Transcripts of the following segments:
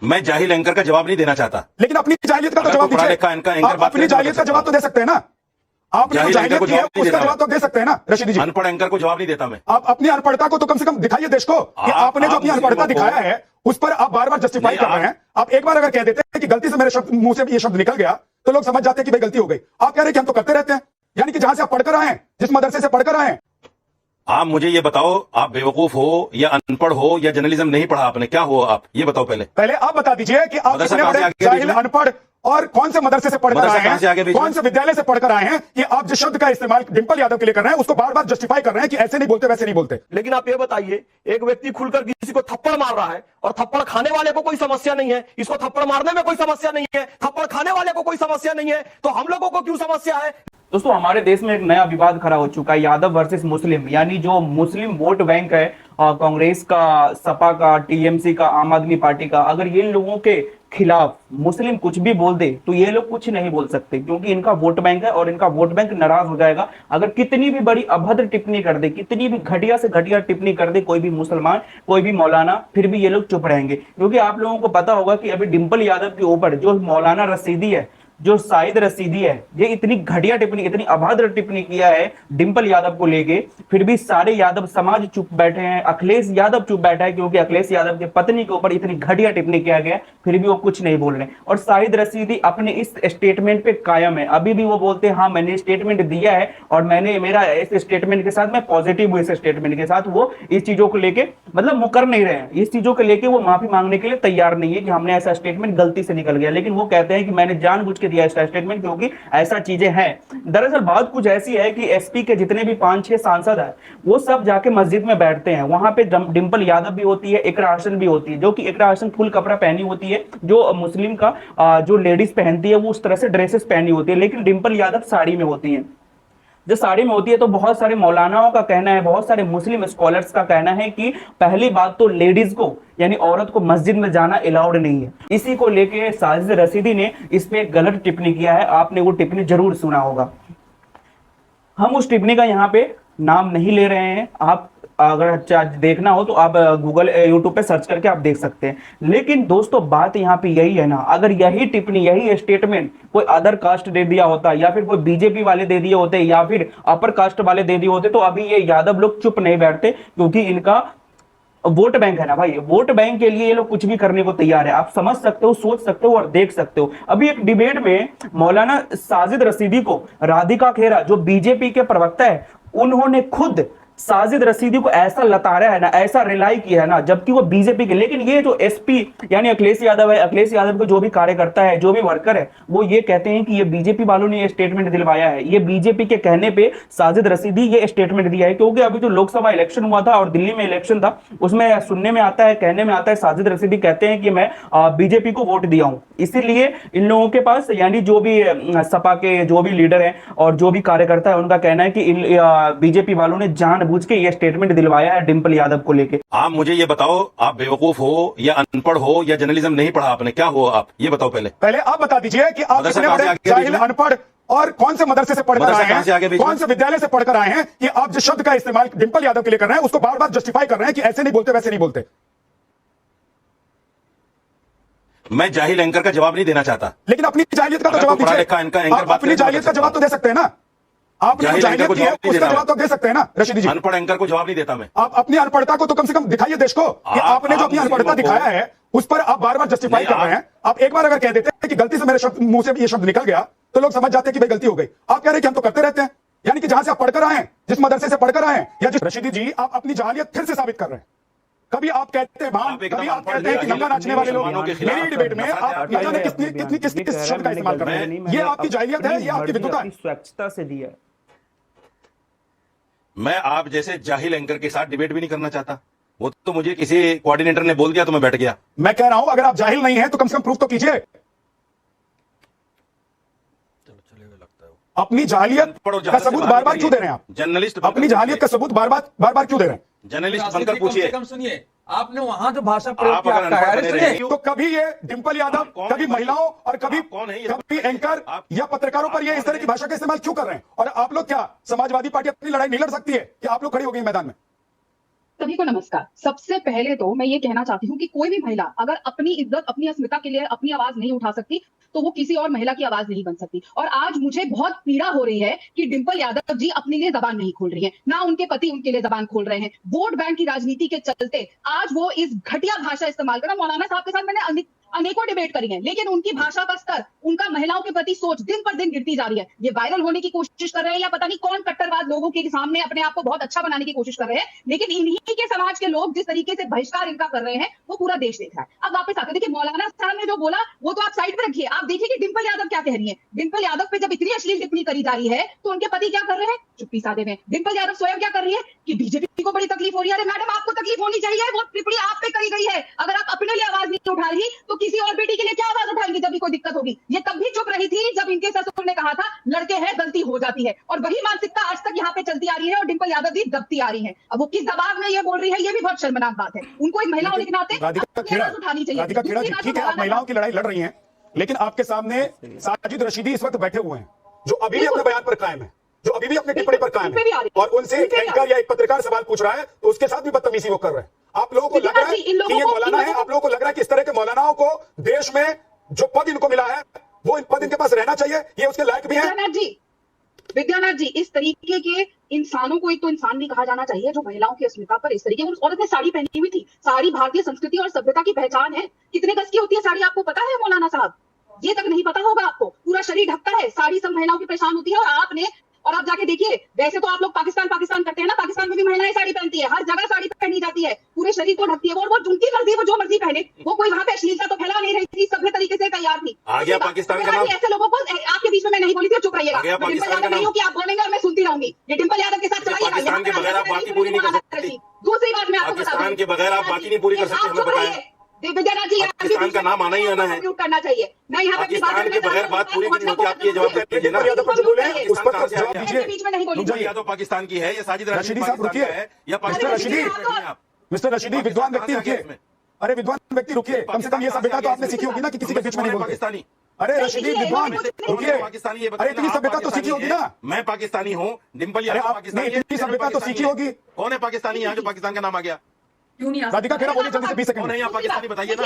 मैं जाहिल एंकर का जवाब नहीं देना चाहता, लेकिन अपनी जाहिलियत का तो जवाब दीजिए। आप अपनी जाहिलियत का जवाब तो दे सकते हैं ना। आपने जो जाहिलियत की है उसका जवाब तो दे सकते हैं ना रशीदी जी। अनपढ़ एंकर को जवाब नहीं देता मैं। आप अपनी अनपढ़ता को तो कम से कम दिखाइए देश को कि आपने जो अपनी अनपढ़ता दिखाया है उस पर आप बार बार जस्टिफाई कर रहे हैं। आप एक बार अगर कह देते हैं कि गलती से मेरे शब्द मुंह से ये शब्द निकल गया तो लोग समझ जाते हैं कि भाई गलती हो गई। आप कह रहे हैं कि हम तो करते रहते हैं, यानी कि जहां से आप पढ़कर आए हैं, जिस मदरसे से पढ़कर आए हैं। आप मुझे ये बताओ, आप बेवकूफ हो या अनपढ़ हो या जर्नलिज्म नहीं पढ़ा आपने, क्या हो आप ये बताओ। पहले आप बता दीजिए कि आप कितने बड़े जाहिल अनपढ़ और कौन से मदरसे से पढ़कर आए हैं, कौन से विद्यालय से पढ़कर आए हैं कि आप जिस शब्द का इस्तेमाल डिंपल यादव के लिए कर रहे हैं उसको बार बार जस्टिफाई कर रहे हैं कि ऐसे नहीं बोलते वैसे नहीं बोलते। लेकिन आप ये बताइए, एक व्यक्ति खुलकर किसी को थप्पड़ मार रहा है और थप्पड़ खाने वाले को कोई समस्या नहीं है, इसको थप्पड़ मारने में कोई समस्या नहीं है, थप्पड़ खाने वाले को कोई समस्या नहीं है, तो हम लोगों को क्यों समस्या है? दोस्तों, हमारे देश में एक नया विवाद खड़ा हो चुका है, यादव वर्सेस मुस्लिम। यानी जो मुस्लिम वोट बैंक है कांग्रेस का, सपा का, टीएमसी का, आम आदमी पार्टी का, अगर ये लोगों के खिलाफ मुस्लिम कुछ भी बोल दे तो ये लोग कुछ नहीं बोल सकते, क्योंकि इनका वोट बैंक है और इनका वोट बैंक नाराज हो जाएगा। अगर कितनी भी बड़ी अभद्र टिप्पणी कर दे, कितनी भी घटिया से घटिया टिप्पणी कर दे कोई भी मुसलमान, कोई भी मौलाना, फिर भी ये लोग चुप रहेंगे। क्योंकि आप लोगों को पता होगा कि अभी डिंपल यादव के ऊपर जो मौलाना रशीदी है, जो शाहिद रशीदी है, ये इतनी घटिया टिप्पणी, इतनी अभद्र टिप्पणी किया है डिंपल यादव को लेके, फिर भी सारे यादव समाज चुप बैठे हैं। अखिलेश यादव चुप बैठा है क्योंकि अखिलेश यादव की पत्नी के ऊपर इतनी घटिया टिप्पणी किया गया, फिर भी वो कुछ नहीं बोल रहे। और शाहिद रशीदी अपने इस स्टेटमेंट पे कायम है। अभी भी वो बोलते हैं हाँ मैंने स्टेटमेंट दिया है और मैंने मेरा इस स्टेटमेंट के साथ मैं पॉजिटिव हूँ। इस स्टेटमेंट के साथ वो इस चीजों को लेके मतलब मुकर नहीं रहे हैं, इस चीजों को लेके वो माफी मांगने के लिए तैयार नहीं है कि हमने ऐसा स्टेटमेंट गलती से निकल गया। लेकिन वो कहते हैं कि मैंने जानबूझ के दिया इसका स्टेटमेंट क्योंकि ऐसा चीजें हैं। दरअसल बात कुछ ऐसी है कि एसपी के जितने भी 5-6 सांसद हैं वो सब जाके मस्जिद में बैठते हैं। वहां पे डिंपल यादव भी होती है, इकरा हसन भी होती है, जो कि इकरा हसन फुल कपड़ा पहनी होती है, जो मुस्लिम का जो लेडीज पहनती है वो उस तरह से ड्रेसेस पहनी होती है, लेकिन डिंपल यादव साड़ी में होती है। जो साड़ी में होती है तो बहुत सारे मौलानाओं का कहना है, बहुत सारे मुस्लिम स्कॉलर्स का कहना है कि पहली बात तो लेडीज को यानी औरत को मस्जिद में जाना अलाउड नहीं है। इसी को लेके शाहिद रशीदी ने इस पे गलत टिप्पणी किया है। आपने वो टिप्पणी जरूर सुना होगा। हम उस टिप्पणी का यहाँ पे नाम नहीं ले रहे हैं, आप अगर देखना हो तो आप गूगल यूट्यूब पे सर्च करके आप देख सकते हैं। लेकिन दोस्तों बात यहाँ पे यही है ना, अगर यही टिप्पणी, यही स्टेटमेंट कोई अदर कास्ट दे दिया होता या फिर कोई बीजेपी वाले दे दिए होते या फिर अपर कास्ट वाले दे दिए होते तो अभी ये यादव लोग चुप नहीं बैठते, क्योंकि इनका वोट बैंक है ना भाई। वोट बैंक के लिए ये लोग कुछ भी करने को तैयार है। आप समझ सकते हो, सोच सकते हो और देख सकते हो। अभी एक डिबेट में मौलाना साजिद रशीदी को राधिका खेरा जो बीजेपी के प्रवक्ता है, उन्होंने खुद साजिद रशीदी को ऐसा लताड़ा है ना, ऐसा रिलाई किया है ना, जबकि वो बीजेपी के। लेकिन ये जो एसपी यानी अखिलेश यादव है, अखिलेश यादव के जो भी कार्यकर्ता है, जो भी वर्कर है, वो ये कहते हैं कि ये बीजेपी वालों ने ये स्टेटमेंट दिलवाया है। ये बीजेपी के कहने पे साजिद रशीदी ये स्टेटमेंट दिया है, क्योंकि अभी जो लोकसभा इलेक्शन हुआ था और दिल्ली में इलेक्शन था, उसमें सुनने में आता है, कहने में आता है, साजिद रशीदी कहते हैं कि मैं बीजेपी को वोट दिया हूं। इसीलिए इन लोगों के पास यानी जो भी सपा के जो भी लीडर है और जो भी कार्यकर्ता है, उनका कहना है कि बीजेपी वालों ने जानबूझ के ये स्टेटमेंट दिलवाया है डिंपल यादव को लेके। आप मुझे ये बताओ, आप बेवकूफ हो या अनपढ़ हो या जर्नलिज्म नहीं पढ़ा आपने, क्या हो आप ये बताओ। पहले आप बता दीजिए कि आप कितने बड़े जाहिल अनपढ़ और कौन से मदरसे से पढ़कर आए हैं, कौन से विद्यालय से पढ़कर आए हैं कि आप जिस शब्द का इस्तेमाल डिंपल यादव के लिए कर रहे हैं उसको बार बार जस्टिफाई कर रहे हैं कि ऐसे नहीं बोलते वैसे नहीं बोलते। मैं जाहिल एंकर का जवाब नहीं देना चाहता, लेकिन अपनी जाहिलियत का तो जवाब दीजिए। आप अपनी जाहिलियत का जवाब तो दे सकते हैं ना। आपने जाहिलियत की है उसका जवाब तो दे सकते हैं ना रशीदी जी। अनपढ़ एंकर को जवाब नहीं देता मैं। आप अपनी अनपढ़ता को तो कम से कम दिखाइए देश को कि आपने जो अपनी अनपढ़ता दिखाया है उस पर आप बार बार जस्टिफाई कर रहे हैं। आप एक बार अगर कह देते हैं कि गलती से मेरे शब्द मुंह से ये शब्द निकल गया तो लोग समझ जाते हैं कि भाई गलती हो गई। आप कह रहे हैं कि हम तो करते रहते हैं, यानी कि जहां से आप पढ़कर आए हैं, जिस मदरसे से पढ़कर आए हैं, या जिस रशीदी जी आप अपनी जहालियत फिर से साबित कर रहे हैं। कभी आप कहते हैं भान, कभी आप कहते हैं कि नंगा नाचने वाले लोग। मेरी डिबेट में आप न जाने किस शब्द का इस्तेमाल कर रहे हैं। ये आपकी जाहिलियत है, ये आपकी विद्वता है। स्वच्छता से दिया। मैं आप जैसे जाहिल एंकर के साथ डिबेट भी नहीं करना चाहता। वो तो मुझे किसी कोऑर्डिनेटर ने बोल दिया तो मैं बैठ गया। मैं कह रहा हूं अगर आप जाहिल नहीं हैं तो कम से कम प्रूफ तो कीजिए। अपनी जाहिलियत का सबूत बार बार क्यों दे रहे हैं आप? जर्नलिस्ट अपनी जाहिलियत का सबूत बार बार क्यों दे रहे हैं? जर्नलिस्ट बनकर पूछिए। सुनिए, आपने वहां जो भाषा प्रयोग किया, तो कभी ये डिंपल यादव, कभी महिलाओं और कभी एंकर या पत्रकारों पर ये इस तरह की भाषा का इस्तेमाल क्यों कर रहे हैं? और आप लोग क्या समाजवादी पार्टी अपनी लड़ाई नहीं लड़ सकती है कि आप लोग खड़ी हो गई मैदान में? सभी को नमस्कार। सबसे पहले तो मैं ये कहना चाहती हूँ कि कोई भी महिला अगर अपनी इज्जत, अपनी अस्मिता के लिए अपनी आवाज नहीं उठा सकती तो वो किसी और महिला की आवाज नहीं बन सकती। और आज मुझे बहुत पीड़ा हो रही है कि डिंपल यादव जी अपने लिए जबान नहीं खोल रही है, ना उनके पति उनके लिए जबान खोल रहे हैं। वोट बैंक की राजनीति के चलते आज वो इस घटिया भाषा इस्तेमाल कर रहा। मौलाना साहब के साथ मैंने अनेकों डिबेट करी है, लेकिन उनकी भाषा का स्तर, उनका महिलाओं के प्रति सोच दिन पर दिन गिरती जा रही है। ये वायरल होने की कोशिश कर रहे हैं या पता नहीं कौन कट्टरवाद लोगों के सामने अपने आप को बहुत अच्छा बनाने की कोशिश कर रहे हैं, लेकिन इन्हीं के समाज के लोग जिस तरीके से बहिष्कार इनका कर रहे हैं वो पूरा देश देख रहा है। अब वापस आते, देखिए मौलाना साहब ने जो बोला वो तो आप साइड पे रखिए, आप देखिए कि डिंपल यादव क्या कह रही है। डिंपल यादव पे जब इतनी अश्लील टिप्पणी करी जा रही है तो उनके पति क्या कर रहे हैं? चुप्पी साधे में। डिंपल यादव स्वयं क्या कर रही है कि बीजेपी को बड़ी तकलीफ हो रही है। अरे मैडम, आपको तकलीफ होनी चाहिए, वो टिप्पणी आप पे करी गई है। अगर आप अपने लिए आवाज नहीं उठा रही तो किसी और बेटी के लिए क्या आवाज उठाएंगी जब भी कोई दिक्कत होगी? ये तब भी चुप रही थी जब इनके ससुर ने कहा था लड़के हैं गलती हो जाती है, और वही मानसिकता आज तक यहाँ पे चलती आ रही है और डिंपल यादव भी दबती आ रही है। अब वो किस दबाव में ये बोल रही है ये भी बहुत शर्मनाक बात है। उनको एक महिला होने के नाते राधिका खेड़ा, उठानी चाहिए। राधिका खेड़ा जी, ठीक है आप महिलाओं की लड़ाई लड़ रही हैं, लेकिन आपके सामने साजिद रशीदी इस वक्त बैठे हुए हैं जो अभी भी अपने बयान पर कायम है, जो अभी भी अपने टिप्पणी पर कायम है, और उनसे एक एंकर या एक पत्रकार सवाल पूछ रहा है तो उसके साथ भी बदतमीजी वो कर रहे हैं। आप लोगों को लग रहा है कि ये मौलाना है, आप लोगों को लग रहा है कि इस तरह के मौलानाओं को देश में जो पद इनको मिला है वो इन पद इनके पास रहना चाहिए, ये उसके लायक भी है? विद्यानाथ जी, इस तरीके के इंसानों को एक तो इंसान नहीं कहा जाना चाहिए जो महिलाओं की अस्मिता पर इस तरीके। उस औरत ने साड़ी पहनी हुई थी, साड़ी भारतीय संस्कृति और सभ्यता की पहचान है। कितने गज की होती है साड़ी आपको पता है मौलाना साहब? ये तक नहीं पता होगा आपको। पूरा शरीर ढकता है, साड़ी सब महिलाओं की पहचान होती है। और आप जाके देखिए, वैसे तो आप लोग पाकिस्तान करते हैं ना, पाकिस्तान में भी महिलाएं साड़ी पहनती है, हर जगह साड़ी पहनी जाती है, पूरे शरीर को ढकती है। और वो उनकी मर्जी, वो जो मर्जी पहने, वो कोई वहां पे अश्लीलता तो फैला नहीं रही थी, सभ्य तरीके से तैयार थी। आ गया पाकिस्तान का नाम। ऐसे लोगों को आपके बीच में मैं नहीं बोली थी, चुप रहिएगा। डिंपल यादव नहीं हूँ कि आप बोलेंगे और मैं सुनती रहूंगी। ये डिंपल यादव के साथ चलाइएगा। पाकिस्तान के बगैर आप बाकी पूरी नहीं कर सकती। दूसरी बात मैं आपको बता दूं, पाकिस्तान के बगैर आप बाकी नहीं पूरी कर सकते, हमें बताया। विद्यानाथ जी, पाकिस्तान का नाम आना ही आना है, करना चाहिए। मैं यहाँ पाकिस्तान के बगैर बात पूरी नहीं होती। आप ये जवाब दीजिए ना, यादव पर जो बोले उस पर जवाब दीजिए। बीच में नहीं बोली। डिंपल यादव पाकिस्तान की है या साजिद रशीदी साहब रुकिए, या मिस्टर रशीदी विद्वान व्यक्ति रुकिए। अरे विद्वान व्यक्ति रुकिए, कम से कम ये सभ्यता तो आपने सीखी होगी ना कि किसी के बीच में नहीं बोलते। पाकिस्तानी। अरे रशीदी विद्वान रुकिए, पाकिस्तानी, अरे इतनी सभ्यता तो सीखी होगी ना। मैं पाकिस्तानी हूँ, डिंपल यादव पाकिस्तानी, इतनी सभ्यता तो सीखी होगी। कौन है पाकिस्तानी यहाँ जो पाकिस्तान का नाम आ गया? राधिका खेड़ा बोलिए जल्दी से 20 सेकंड। नहीं, आप पाकिस्तानी बताइए ना।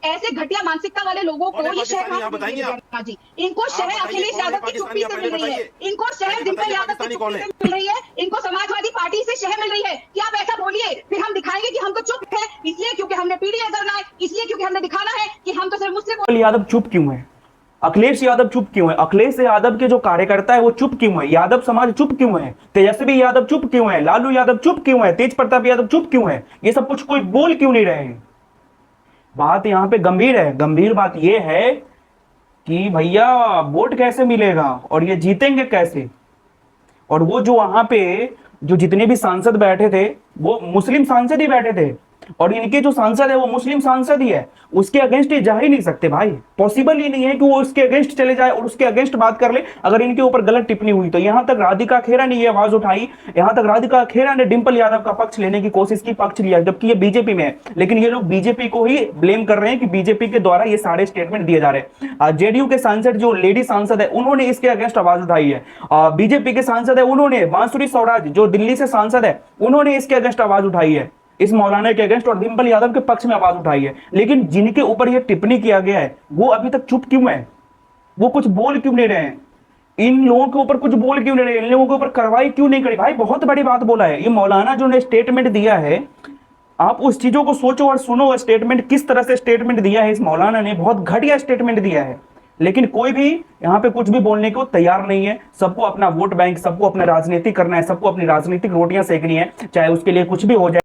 ऐसे घटिया मानसिकता वाले लोगों को ये शहर बताइए आप। जी, इनको शहर अखिलेश यादव की चुप्पी से मिल रही है, इनको शहर डिंपल यादव की चुप्पी से मिल रही है, इनको समाजवादी पार्टी से शहर मिल रही है कि आप ऐसा बोलिए, फिर हम दिखाएंगे कि हम तो चुप है, इसलिए क्योंकि हमने पीढ़ी करना है, इसलिए क्योंकि हमने दिखाना है कि हम तो सिर्फ मुस्लिम। यादव चुप क्यों है? अखिलेश यादव चुप क्यों है? अखिलेश यादव के जो कार्यकर्ता है वो चुप क्यों है? यादव समाज चुप क्यों है? तेजस्वी यादव चुप क्यों है? लालू यादव चुप क्यों है? तेज प्रताप यादव चुप क्यों है? ये सब कुछ कोई बोल क्यों नहीं रहे हैं? बात यहाँ पे गंभीर है। गंभीर बात ये है कि भैया वोट कैसे मिलेगा और ये जीतेंगे कैसे? और वो जो वहां पे जो जितने भी सांसद बैठे थे वो मुस्लिम सांसद ही बैठे थे, और इनके जो सांसद है वो मुस्लिम सांसद ही है। उसके अगेंस्ट ये जा ही नहीं सकते भाई, पॉसिबल ही नहीं है कि वो उसके अगेंस्ट चले जाए और उसके अगेंस्ट बात कर ले अगर इनके ऊपर गलत टिप्पणी हुई तो। यहां तक राधिका खेड़ा ने ये आवाज उठाई, यहां तक राधिका खेड़ा ने डिंपल यादव का पक्ष लेने की कोशिश की, पक्ष लिया, जबकि ये बीजेपी में है, लेकिन ये लोग बीजेपी को ही ब्लेम कर रहे हैं कि बीजेपी के द्वारा ये सारे स्टेटमेंट दिए जा रहे हैं। जेडीयू के सांसद जो लेडी सांसद है उन्होंने इसके अगेंस्ट आवाज उठाई है, बीजेपी के सांसद है उन्होंने, बांसुरी स्वराज जो दिल्ली से सांसद है उन्होंने इसके अगेंस्ट आवाज उठाई है, इस मौलाना के अगेंस्ट और डिंपल यादव के पक्ष में आवाज उठाई है। लेकिन जिनके ऊपर यह टिप्पणी किया गया है वो अभी तक चुप क्यों है? वो कुछ बोल क्यों नहीं रहे हैं? इन लोगों के ऊपर कुछ बोल क्यों नहीं रहे? इन लोगों के ऊपर कार्रवाई क्यों नहीं करी? भाई बहुत बड़ी बात बोला है ये मौलाना जो ने स्टेटमेंट दिया है, आप उस चीजों को सोचो और सुनो। स्टेटमेंट किस तरह से स्टेटमेंट दिया है इस मौलाना ने, बहुत घटिया स्टेटमेंट दिया है। लेकिन कोई भी यहाँ पे कुछ भी बोलने को तैयार नहीं है। सबको अपना वोट बैंक, सबको अपना राजनीति करना है, सबको अपनी राजनीतिक रोटियां सेकनी है, चाहे उसके लिए कुछ भी हो जाए।